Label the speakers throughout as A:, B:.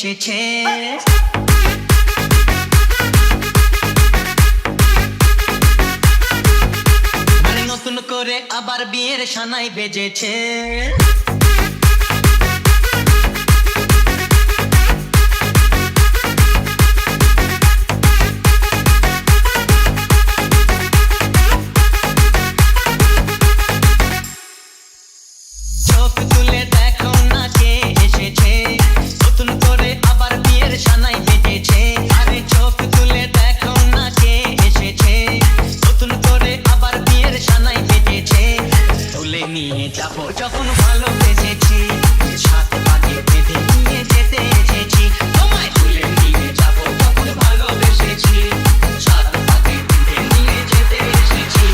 A: এসেছে। মানে নতুন করে আবার বিয়ের সানাই বেজেছে। চোখ তুলে দেখো না কে এসেছে, নতুন করে আবার বিয়ের সানাই বেজেছে। আরে চোখ তুলে দেখো না কে এসেছে, নতুন করে আবার বিয়ের সানাই বেজেছে। তুলে নিয়ে যাবো যখন ভালোবেসেছি, সাত পাকে বেঁধে নিয়ে যেতে এসেছি। তোমায় তুলে নিয়ে যাবো যখন ভালোবেসেছি, সাত পাকে বেঁধে নিয়ে যেতে এসেছি।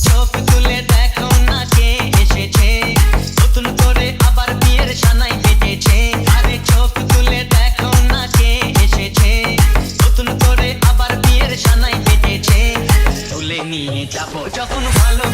A: চোখ তুলে দেখো না কে এসেছে, নতুন করে আবার বিয়ের সানাই বেজেছে। আরে চোখ তুলে দেখো না কে এসেছে, নতুন করে আবার বিয়ের সানাই বেজেছে। তুলে নিয়ে যাবো যখন ভালো